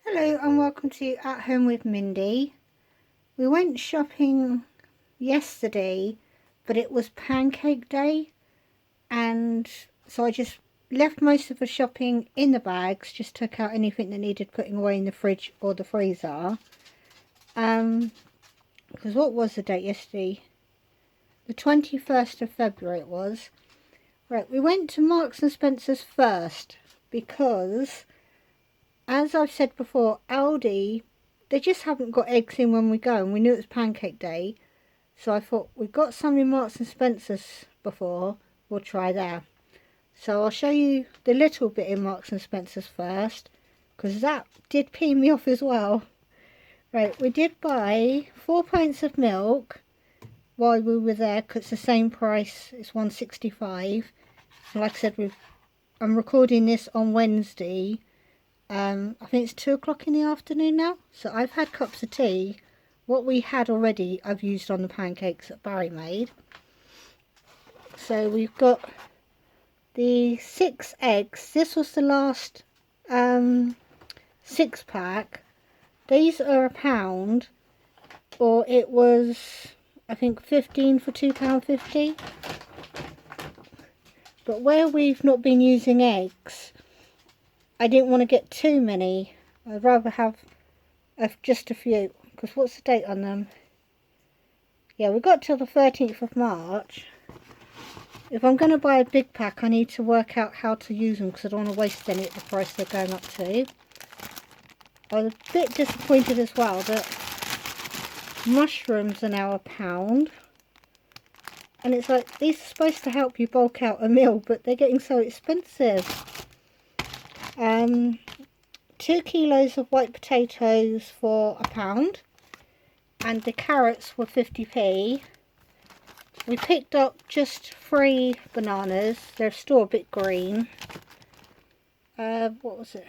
Hello and welcome to At Home with Mindy. We went shopping yesterday, but it was pancake day, and so I just left most of the shopping in the bags, just took out anything that needed putting away in the fridge or the freezer. Because what was the date yesterday? The 21st of February it was. Right, we went to Marks and Spencer's first because, as I've said before, Aldi, they just haven't got eggs in when we go, and we knew it was pancake day, so I thought we've got some in Marks and Spencer's before, we'll try there. So I'll show you the little bit in Marks and Spencer's first, because that did pee me off as well. Right, we did buy 4 pints of milk while we were there, because it's the same price, it's £1.65. And like I said, I'm recording this on Wednesday. I think it's 2 o'clock in the afternoon now, so I've had cups of tea. What we had already I've used on the pancakes that Barry made. So we've got the 6 eggs. This was the last 6-pack. These are £1, or it was I think 15 for £2.50. But where we've not been using eggs, I didn't want to get too many. I'd rather have just a few. Because what's the date on them? Yeah, we got till the 13th of March. If I'm going to buy a big pack, I need to work out how to use them, because I don't want to waste any at the price they're going up to. I was a bit disappointed as well that mushrooms are now £1. And it's like, these are supposed to help you bulk out a meal, but they're getting so expensive. 2 kilos of white potatoes for £1, and the carrots were 50p. We picked up just 3 bananas. They're still a bit green. What was it?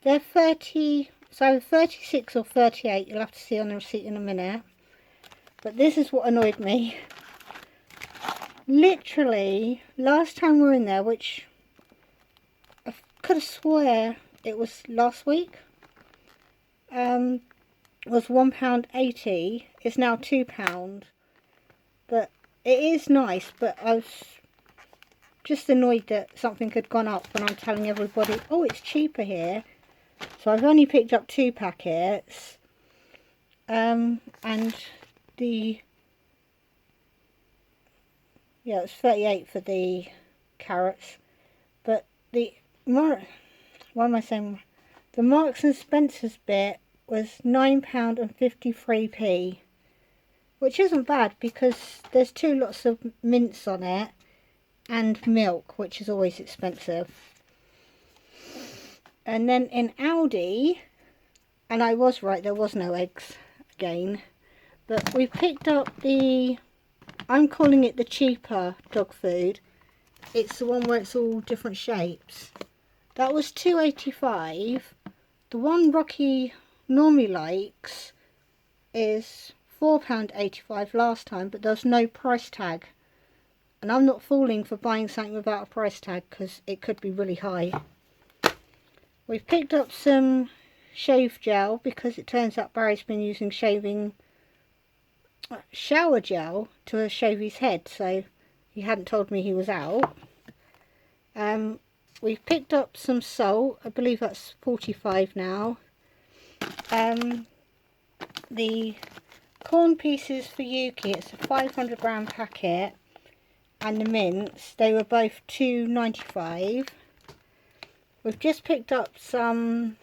They're 30, so 36 or 38. You'll have to see on the receipt in a minute. But this is what annoyed me. Literally, last time we were in there, which I could have swear it was last week, was £1.80. It's now £2. But it is nice, but I was just annoyed that something had gone up when I'm telling everybody, oh, it's cheaper here. So I've only picked up 2 packets. And the, yeah, it's 38 for the carrots. But the, why am I saying, the Marks and Spencer's bit was £9.53p. Which isn't bad, because there's 2 lots of mince on it, and milk, which is always expensive. And then in Aldi, and I was right, there was no eggs again, but we picked up the, I'm calling it the cheaper dog food. It's the one where it's all different shapes. That was £2.85. The one Rocky normally likes is £4.85 last time, but there's no price tag. And I'm not falling for buying something without a price tag, because it could be really high. We've picked up some shave gel, because it turns out Barry's been using shower gel to shave his head, so he hadn't told me he was out. We've picked up some salt. I believe that's 45 now. The corn pieces for Yuki, it's a 500-gram packet, and the mince, they were both £2.95. We've just picked up some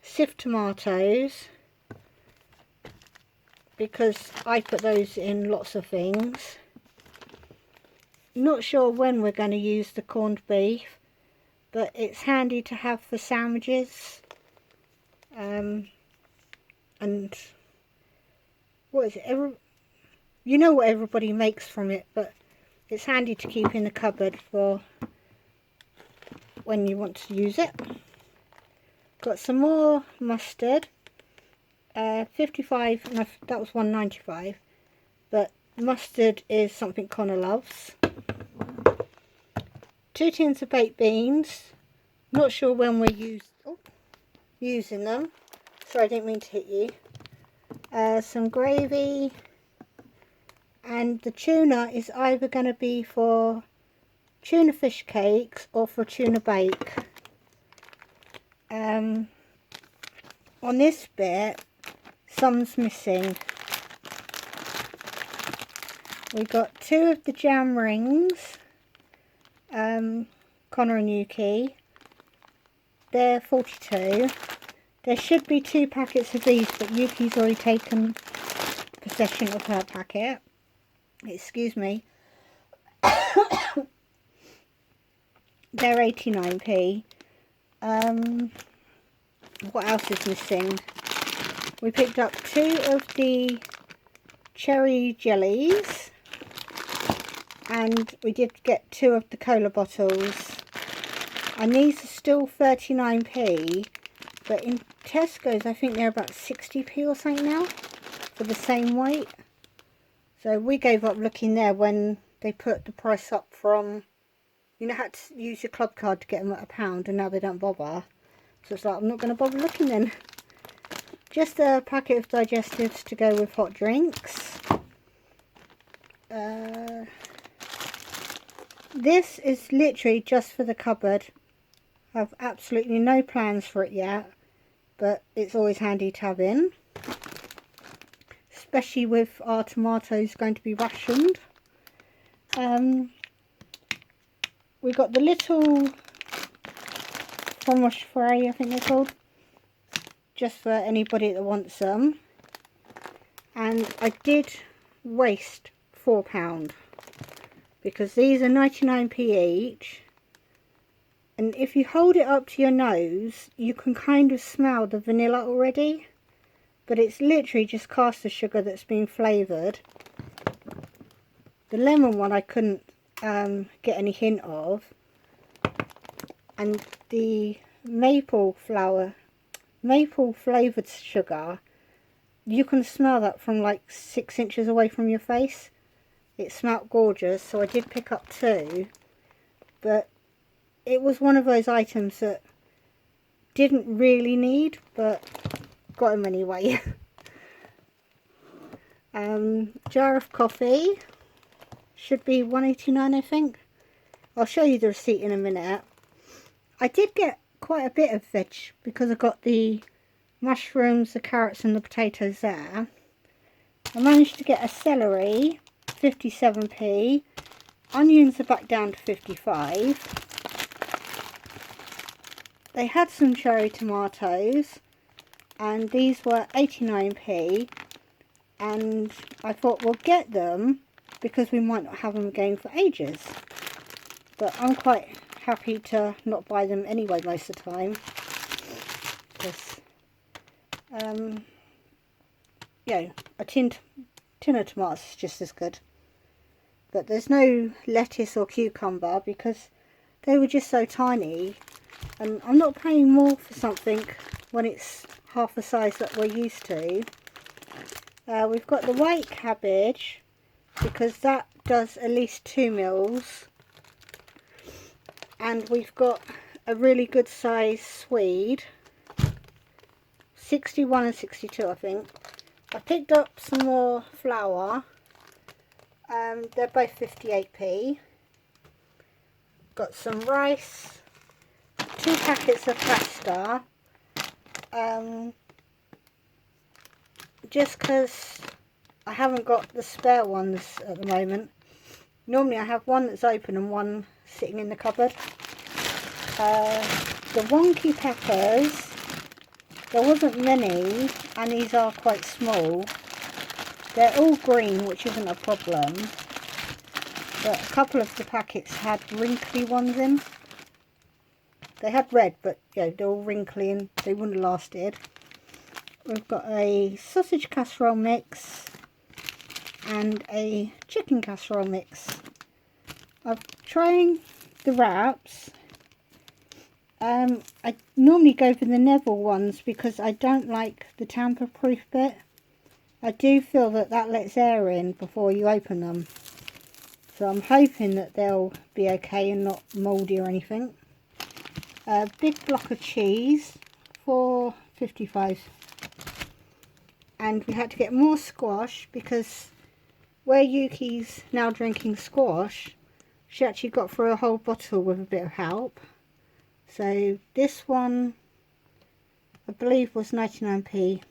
sift tomatoes, because I put those in lots of things. Not sure when we're going to use the corned beef, but it's handy to have for sandwiches. And what is it? You know what everybody makes from it, but it's handy to keep in the cupboard for when you want to use it. Got some more mustard. 55, no, that was £1.95, but mustard is something Connor loves. 2 tins of baked beans. Not sure when we used. Oh, using them. Sorry, I didn't mean to hit you. Some gravy, and the tuna is either going to be for tuna fish cakes or for tuna bake. On this bit, some's missing. We got 2 of the jam rings, Connor and Yuki. They're 42. There should be 2 packets of these, but Yuki's already taken possession of her packet. Excuse me. They're 89p. What else is missing? We picked up 2 of the cherry jellies, and we did get 2 of the cola bottles, and these are still 39p, but in Tesco's I think they're about 60p or something now for the same weight. So we gave up looking there when they put the price up from, you know, had to use your club card to get them at £1, and now they don't bother. So it's like, I'm not going to bother looking then. Just a packet of digestives to go with hot drinks. This is literally just for the cupboard. I have absolutely no plans for it yet, but it's always handy to have in, especially with our tomatoes going to be rationed. We got the little fromage frais, I think they're called, just for anybody that wants them. And I did waste £4 because these are 99p each, and if you hold it up to your nose you can kind of smell the vanilla already, but it's literally just caster sugar that's been flavoured. The lemon one I couldn't get any hint of, and the maple flavoured sugar, you can smell that from like 6 inches away from your face. It smelled gorgeous, so I did pick up 2, but it was one of those items that didn't really need, but got them anyway. Jar of coffee, should be £1.89 I think. I'll show you the receipt in a minute. I did get quite a bit of veg because I got the mushrooms, the carrots and the potatoes there. I managed to get a celery, 57p. Onions are back down to 55. They had some cherry tomatoes, and these were 89p. And I thought we'll get them because we might not have them again for ages. But I'm quite happy to not buy them anyway most of the time. Because, yeah, a tin of tomatoes is just as good. But there's no lettuce or cucumber because they were just so tiny. And I'm not paying more for something when it's half the size that we're used to. We've got the white cabbage because that does at least 2 meals. And we've got a really good size swede, 61 and 62 I think. I picked up some more flour, they're both 58p. Got some rice, 2 packets of pasta, just because I haven't got the spare ones at the moment. Normally I have one that's open and one sitting in the cupboard. The wonky peppers, there wasn't many, and these are quite small. They're all green, which isn't a problem, but a couple of the packets had wrinkly ones in. They had red, but yeah, they're all wrinkly and they wouldn't have lasted. We've got a sausage casserole mix and a chicken casserole mix. I'm trying the wraps. I normally go for the Neville ones because I don't like the tamper-proof bit. I do feel that that lets air in before you open them. So I'm hoping that they'll be okay and not mouldy or anything. A big block of cheese, 4.55, and we had to get more squash because where Yuki's now drinking squash, she actually got through a whole bottle with a bit of help. So this one I believe was 99p.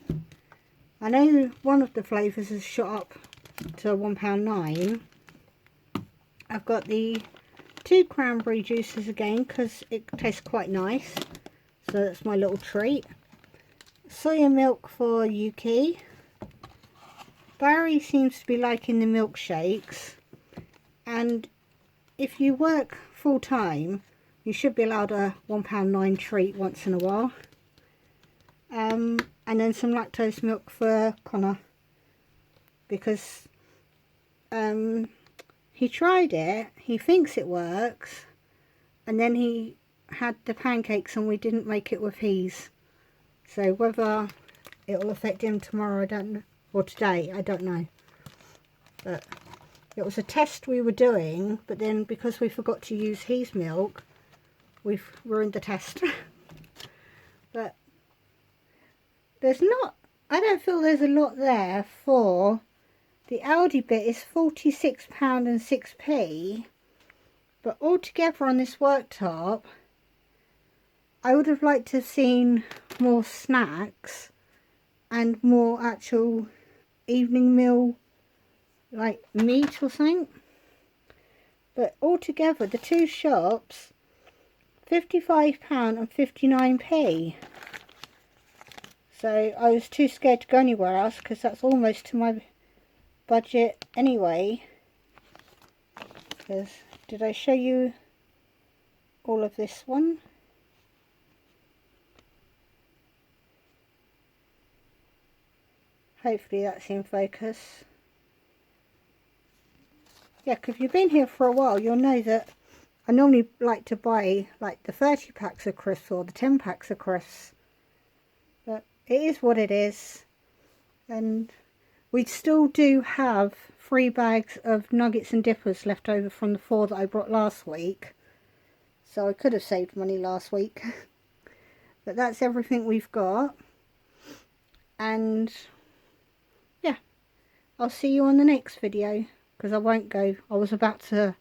I know one of the flavours has shot up to £1.09. I've got the 2 cranberry juices again because it tastes quite nice, so that's my little treat. Soya milk for Yuki. Barry seems to be liking the milkshakes, and if you work full time you should be allowed a £1.09 treat once in a while. And then some lactose milk for Connor, because he tried it, he thinks it works, and then he had the pancakes and we didn't make it with his. So whether it will affect him tomorrow, I don't know, or today, I don't know. But it was a test we were doing, but then because we forgot to use his milk, we've ruined the test. But there's not, I don't feel there's a lot there for the Aldi bit. Is £46 and 6p, but altogether on this worktop I would have liked to have seen more snacks and more actual evening meal, like meat or something. But altogether the two shops, £55 and 59p. So I was too scared to go anywhere else because that's almost to my budget anyway. Because did I show you all of this one? Hopefully that's in focus. Yeah, because if you've been here for a while, you'll know that I normally like to buy like the 30 packs of crisps or the 10 packs of crisps. But it is what it is. And we still do have 3 bags of nuggets and dippers left over from the 4 that I brought last week. So I could have saved money last week. But that's everything we've got. And yeah, I'll see you on the next video, because I won't go. I was about to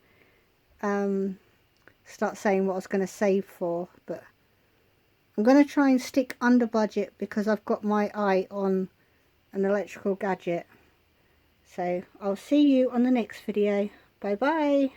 start saying what I was going to save for, but I'm going to try and stick under budget because I've got my eye on an electrical gadget. So I'll see you on the next video. Bye bye.